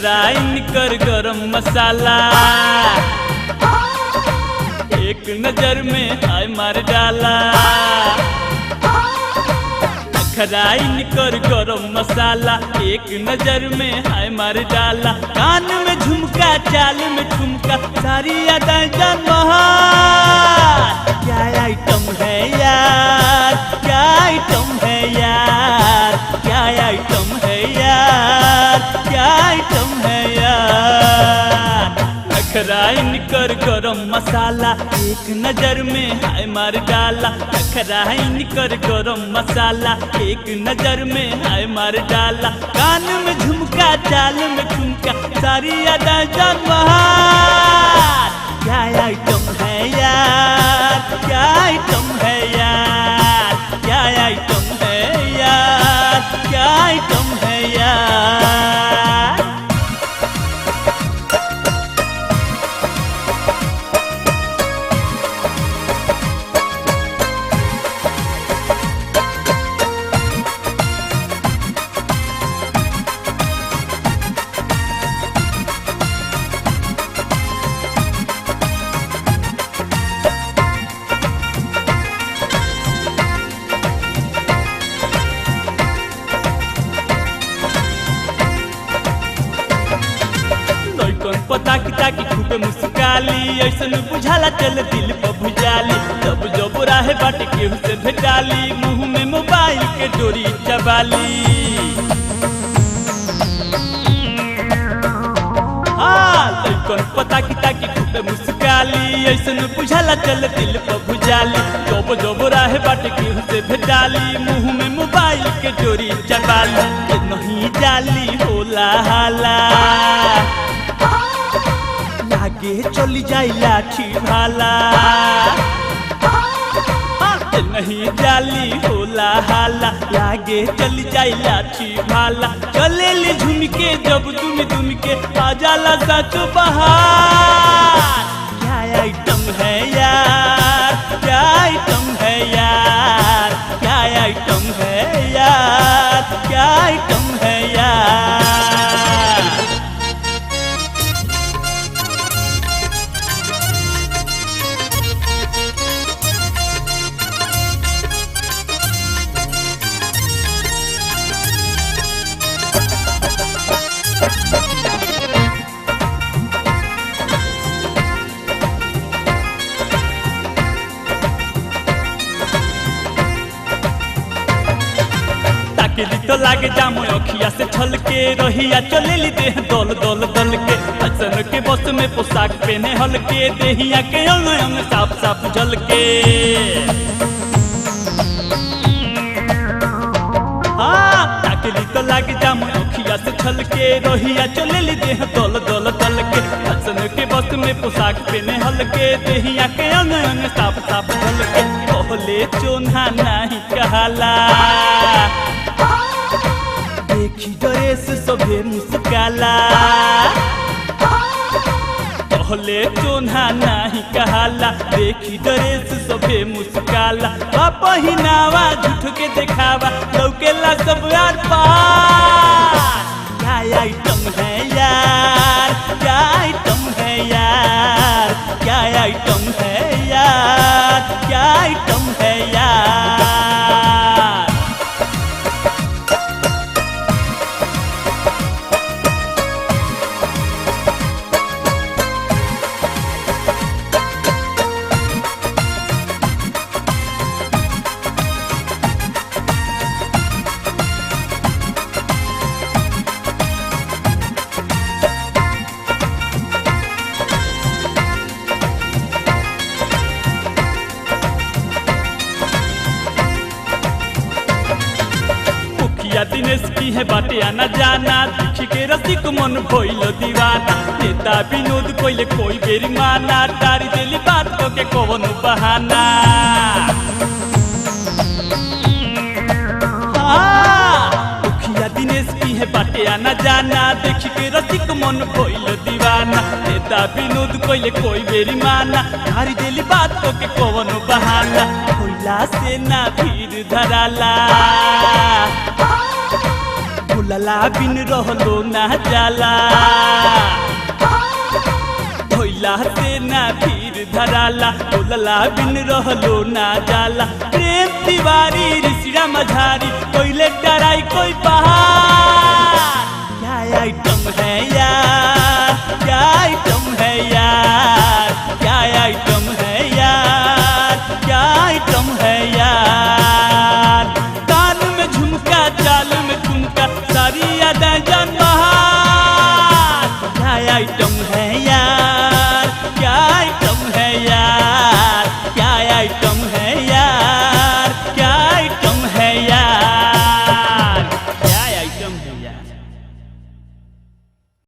नखराइन कर गरम मसाला एक नजर में हाय मार डाला। नखराइन कर गरम मसाला एक नजर में हाय मार डाला। कान में झुमका चाल में ठुमका सारी यादें जान बहार। क्या आइटम है यार, क्या आइटम है यार, क्या आइटम है यार, क्या आइटम है यार। नखराइन कर गरम मसाला एक नजर में हाय मार डाला। नखराइन कर गरम मसाला एक नजर में हाय मार डाला। कान में झुमका चाल में ठुमका सारी यादें जान बहार। क्या आइटम है यार, क्या आइटम है यार, क्या आइटम है यार, क्या आइटम है यार। पता की ताकि खूबे मुस्काली ऐसन बुझाला चल दिल पर भुजाली। जब जब राहे बाटे केहू से भेटाली मुंह में मोबाइल के डोरी चबाली। हाँ लइकन पता की ताकि खूबे मुस्काली ऐसन बुझाला चल दिल पर भुजाली। जब जब राहे बाटे केहू से भेटाली मुंह में मोबाइल के डोरी चबाली। नहीं जाली होला हाला लागे चली जाई लाठी भाला। नहीं जाली होला हाला लागे चली जाई लाठी भाला। चलेली झुमके जब तुम के आ जाला सच बहार। क्या आइटम है यार, क्या आइटम है यार, क्या आइटम है यार, क्या आइटम है यार। तो लागे जामो अखिया से छल के रहिया चलेली देह दल दल दल के। अचन के बस में पोशाक पहने हल्के देहिया के अंग अंग साफ साफ झल के। हाँ ताकली तो लागे जामो अखिया से छल के रहिया चलेली देह दल दल दल के। अचन के बस में पोशाक पहने हल्के देहिया के अंग अंग साफ साफ झल के। कहले चोन्हा नहीं कहला देखी ड्रेस सभे मुस्काला। कहले चोन्हा नहीं कहला देखी ड्रेस सभे मुस्काला। पहिनावा झूठ के देखावा लौकेला सब यार पार। क्या आइटम है यार, क्या आइटम है यार, क्या आइटम है यार, क्या आइटम है यार। दिनेश की है बाटे आना जाना दिखी के रसिक मन भइल दीवाना। नेता विनोद कोइले कोई बेरी माना तारी देली बात को के कौन बहाना। मुखिया दिनेश की है बाटे आना जाना देखी के रसिक मन भइल दीवाना। नेता विनोद कोइले कोई बेरी माना तारी देली बात को के कौन बहाना। भोला से ना भीड़ धराला बोलला बिन रहलो ना जाला, भइला से ना फिर धराला, बोलला बिन रहलो ना जाला। प्रेम तिवारी ऋषिरा मझारी कोइले डराई कोई पहाड़। क्या आइटम है यार, क्या आइटम है यार, क्या आइटम है यार, क्या आइटम है यार। कान में झुमका चाल में ठुमका सारी यादें जान बहार। क्या आइटम है यार।